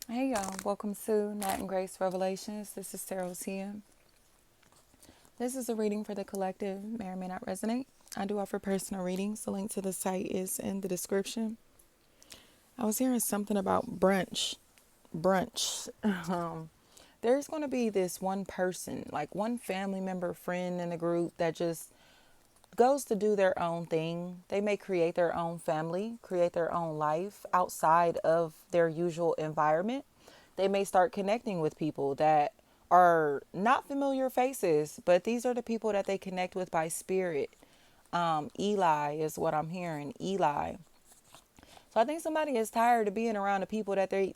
Hey y'all, welcome to Nat and Grace Revelations. This is Tarot TM. This is a reading for the collective, may or may not resonate. I do offer personal readings. The link to the site is in the description. I was hearing something about brunch. Brunch. There's going to be this one person, like one family member, friend in the group that just goes to do their own thing. They may create their own family, create their own life outside of their usual environment. They may start connecting with people that are not familiar faces, but these are the people that they connect with by spirit. Eli is what I'm hearing. Eli. So I think somebody is tired of being around the people that they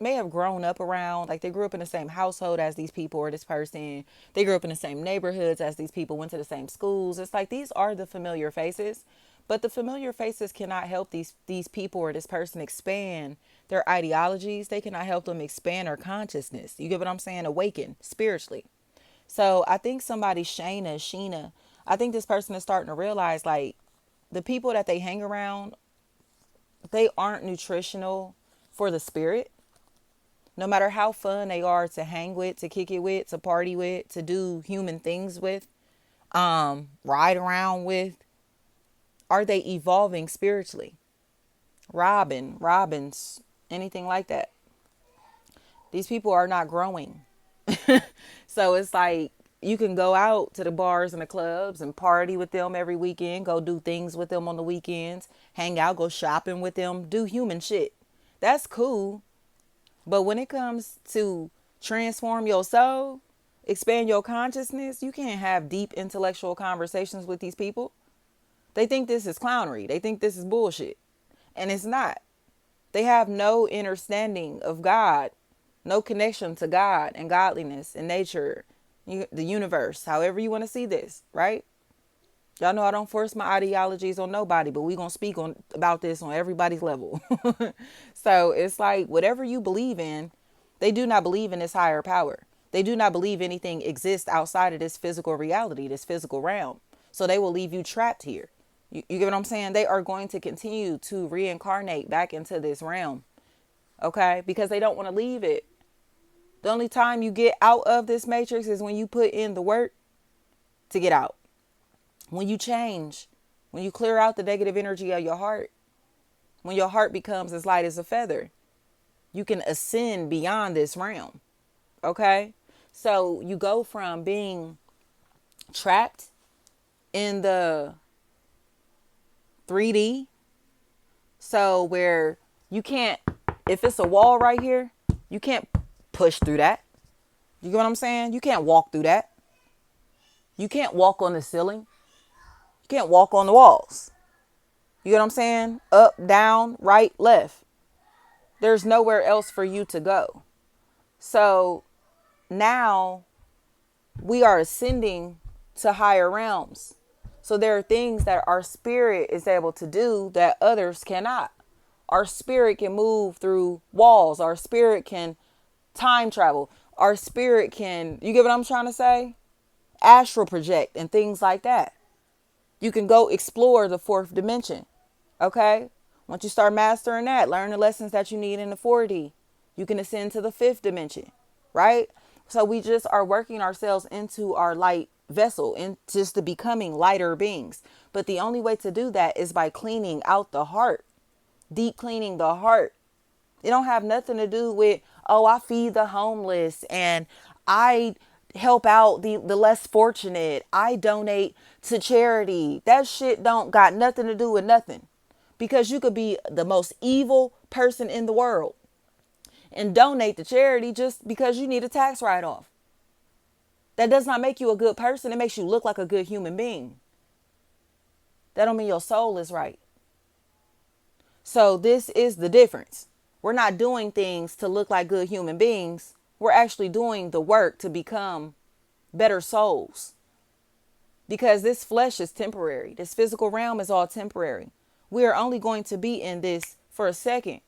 may have grown up around. Like they grew up in the same household as these people or this person. They grew up in the same neighborhoods as these people, went to the same schools. It's like these are the familiar faces, but the familiar faces cannot help these people or this person expand their ideologies. They cannot help them expand their consciousness. You get what I'm saying? Awaken spiritually. So I think somebody, Sheena, I think this person is starting to realize like the people that they hang around, they aren't nutritional for the spirit. No matter how fun they are to hang with, to kick it with, to party with, to do human things with, ride around with, are they evolving spiritually? Robins, anything like that. These people are not growing. So it's like you can go out to the bars and the clubs and party with them every weekend, go do things with them on the weekends, hang out, go shopping with them, do human shit. That's cool. But when it comes to transform your soul, expand your consciousness, you can't have deep intellectual conversations with these people. They think this is clownery. They think this is bullshit. And it's not. They have no understanding of God, no connection to God and godliness and nature, the universe, however you want to see this, right? Y'all know I don't force my ideologies on nobody, but we gonna speak on about this on everybody's level. So it's like whatever you believe in, they do not believe in this higher power. They do not believe anything exists outside of this physical reality, this physical realm. So they will leave you trapped here. You get what I'm saying? They are going to continue to reincarnate back into this realm, okay? Because they don't want to leave it. The only time you get out of this matrix is when you put in the work to get out. When you change, when you clear out the negative energy of your heart, when your heart becomes as light as a feather, you can ascend beyond this realm. Okay? So you go from being trapped in the 3D, so where you can't, if it's a wall right here, you can't push through that. You get what I'm saying? You can't walk through that. You can't walk on the ceiling. You can't walk on the walls. You get what I'm saying? Up, down, right, left. There's nowhere else for you to go. So now we are ascending to higher realms. So there are things that our spirit is able to do that others cannot. Our spirit can move through walls. Our spirit can time travel. Our spirit can, you get what I'm trying to say? Astral project and things like that. You can go explore the fourth dimension. Okay? Once you start mastering that, learn the lessons that you need in the 4D, you can ascend to the fifth dimension, right? So we just are working ourselves into our light vessel, and just to becoming lighter beings. But the only way to do that is by cleaning out the heart, deep cleaning the heart. It don't have nothing to do with, oh, I feed the homeless and I help out the less fortunate. I donate to charity. That shit don't got nothing to do with nothing. Because you could be the most evil person in the world and donate to charity just because you need a tax write-off. That does not make you a good person. It makes you look like a good human being. That don't mean your soul is right. So this is the difference. We're not doing things to look like good human beings. We're actually doing the work to become better souls. Because this flesh is temporary. This physical realm is all temporary. We are only going to be in this for a second.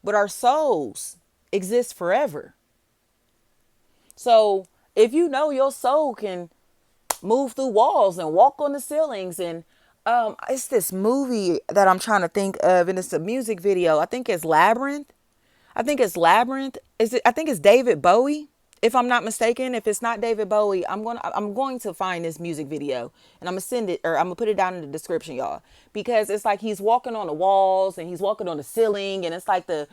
But our souls exist forever. So if you know your soul can move through walls and walk on the ceilings and It's this movie that I'm trying to think of, and it's a music video. I think it's Labyrinth. I think it's Labyrinth. Is it? I think it's David Bowie. If I'm not mistaken, if it's not David Bowie, I'm going to find this music video and I'm gonna send it, or I'm gonna put it down in the description, y'all, because it's like he's walking on the walls and he's walking on the ceiling, and it's like the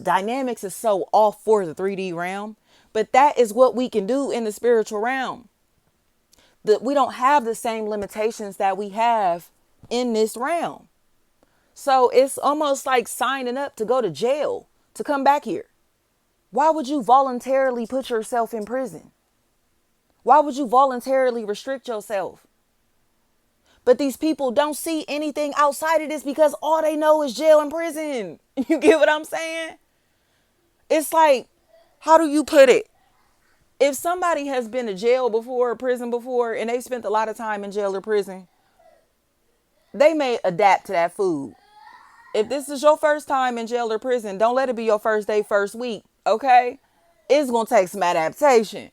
dynamics is so off for the 3D realm. But that is what we can do in the spiritual realm. That we don't have the same limitations that we have in this realm. So it's almost like signing up to go to jail to come back here. Why would you voluntarily put yourself in prison? Why would you voluntarily restrict yourself? But these people don't see anything outside of this because all they know is jail and prison. You get what I'm saying? It's like, how do you put it? If somebody has been to jail before, or prison before, and they've spent a lot of time in jail or prison, they may adapt to that food. If this is your first time in jail or prison, don't let it be your first day, first week, okay? It's going to take some adaptation.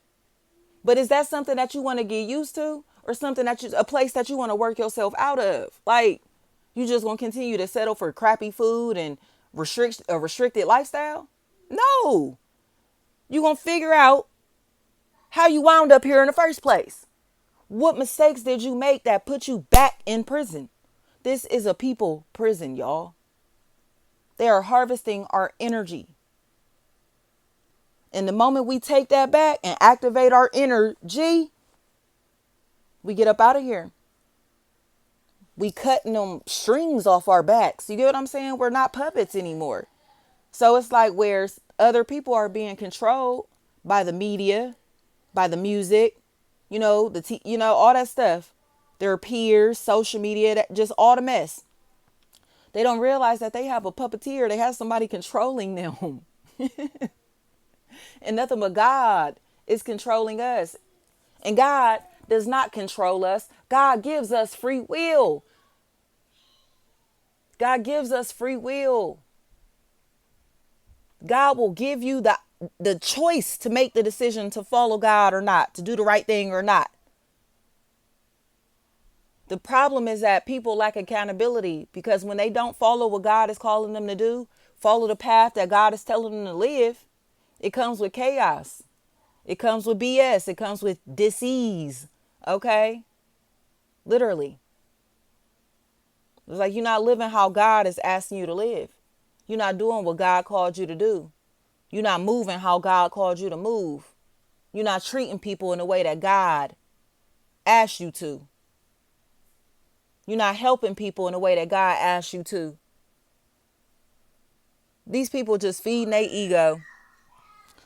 But is that something that you want to get used to, or something a place that you want to work yourself out of? Like, you just going to continue to settle for crappy food and a restricted lifestyle? No. You're going to figure out how you wound up here in the first place. What mistakes did you make that put you back in prison? This is a people prison, y'all. They are harvesting our energy. And the moment we take that back and activate our energy, we get up out of here. We cutting them strings off our backs. You get what I'm saying? We're not puppets anymore. So it's like where other people are being controlled by the media, by the music, all that stuff. Their peers, social media, that just all the mess. They don't realize that they have a puppeteer. They have somebody controlling them. And nothing but God is controlling us. And God does not control us. God gives us free will. God gives us free will. God will give you the choice to make the decision to follow God or not, to do the right thing or not. The problem is that people lack accountability, because when they don't follow what God is calling them to do, follow the path that God is telling them to live, it comes with chaos. It comes with BS. It comes with disease. Okay? Literally. It's like you're not living how God is asking you to live. You're not doing what God called you to do. You're not moving how God called you to move. You're not treating people in the way that God asked you to. You're not helping people in the way that God asked you to. These people just feeding their ego.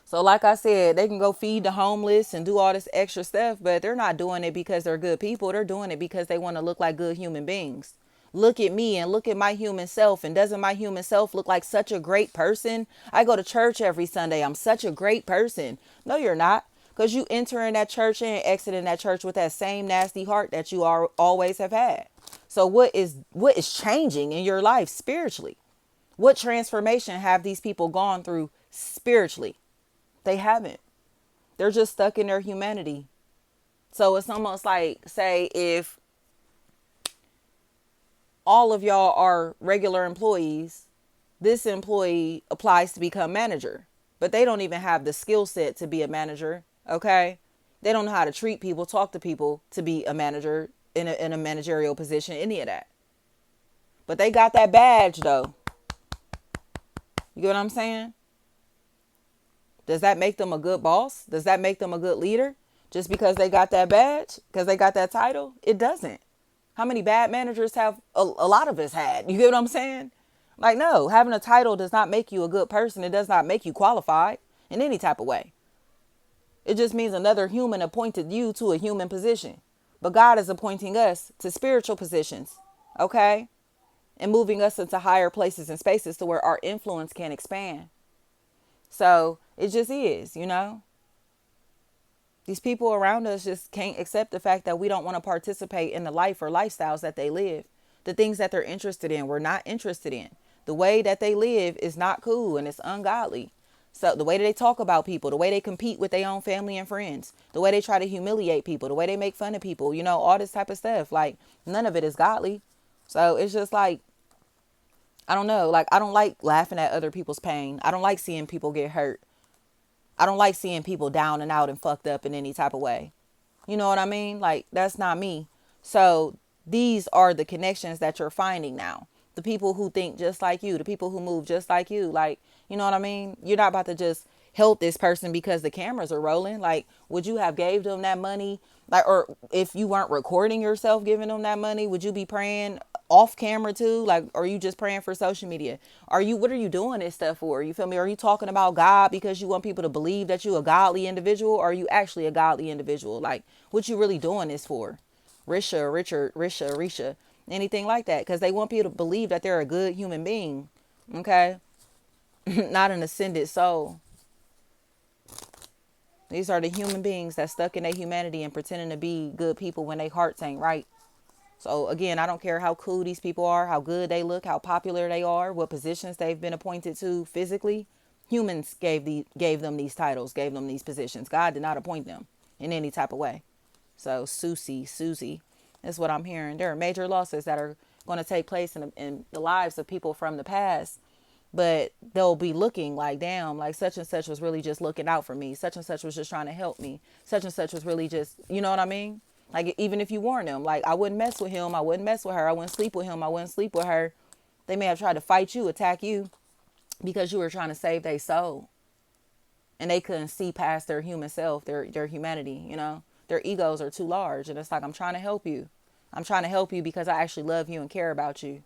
So like I said, they can go feed the homeless and do all this extra stuff, but they're not doing it because they're good people. They're doing it because they want to look like good human beings. Look at me and look at my human self. And doesn't my human self look like such a great person? I go to church every Sunday. I'm such a great person. No, you're not. Because you enter in that church and exit in that church with that same nasty heart that you always have had. So what is changing in your life spiritually? What transformation have these people gone through spiritually? They haven't. They're just stuck in their humanity. So it's almost like, say, if all of y'all are regular employees, this employee applies to become manager, but they don't even have the skill set to be a manager. Okay. They don't know how to treat people, talk to people to be a manager in a managerial position, any of that. But they got that badge though. You get what I'm saying? Does that make them a good boss? Does that make them a good leader? Just because they got that badge, because they got that title? It doesn't. How many bad managers have a lot of us had? You get what I'm saying? Like, no, having a title does not make you a good person. It does not make you qualified in any type of way. It just means another human appointed you to a human position. But God is appointing us to spiritual positions, okay? And moving us into higher places and spaces to where our influence can expand. So it just is, These people around us just can't accept the fact that we don't want to participate in the life or lifestyles that they live. The things that they're interested in, we're not interested in. The way that they live is not cool and it's ungodly. So the way that they talk about people, the way they compete with their own family and friends, the way they try to humiliate people, the way they make fun of people, you know, all this type of stuff. Like, none of it is godly. So it's just like, I don't know. Like, I don't like laughing at other people's pain. I don't like seeing people get hurt. I don't like seeing people down and out and fucked up in any type of way. You know what I mean? Like, that's not me. So these are the connections that you're finding now. The people who think just like you, the people who move just like you. Like, you know what I mean? You're not about to just help this person because the cameras are rolling. Like, would you have gave them that money? Like, or if you weren't recording yourself giving them that money, would you be praying off camera too? Like, are you just praying for social media? What are you doing this stuff for? You feel me? Are you talking about God because you want people to believe that you're a godly individual? Or are you actually a godly individual? Like, what you really doing this for? Risha, Richard, Risha, Risha, anything like that. Because they want people to believe that they're a good human being. Okay? Not an ascended soul. These are the human beings that stuck in their humanity and pretending to be good people when their hearts ain't right. So again, I don't care how cool these people are, how good they look, how popular they are, what positions they've been appointed to physically. Humans gave them these titles, gave them these positions. God did not appoint them in any type of way. So Susie, is what I'm hearing. There are major losses that are going to take place in the lives of people from the past, but they'll be looking like, damn, like such and such was really just looking out for me. Such and such was just trying to help me. Such and such was really just, you know what I mean? Like, even if you warn them, like, I wouldn't mess with him, I wouldn't mess with her, I wouldn't sleep with him, I wouldn't sleep with her. They may have tried to fight you, attack you, because you were trying to save their soul. And they couldn't see past their human self, their humanity, you know? Their egos are too large. And it's like, I'm trying to help you. I'm trying to help you because I actually love you and care about you.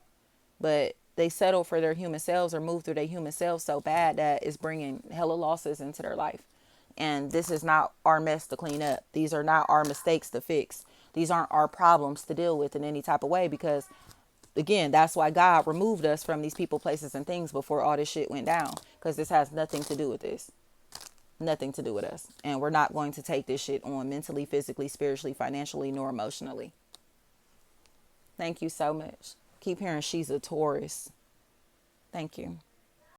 But they settle for their human selves or move through their human selves so bad that it's bringing hella losses into their life. And this is not our mess to clean up. These are not our mistakes to fix. These aren't our problems to deal with in any type of way, because again, that's why God removed us from these people, places, and things before all this shit went down, because this has nothing to do with this. Nothing to do with us. And we're not going to take this shit on mentally, physically, spiritually, financially, nor emotionally. Thank you so much. Keep hearing she's a Taurus. Thank you.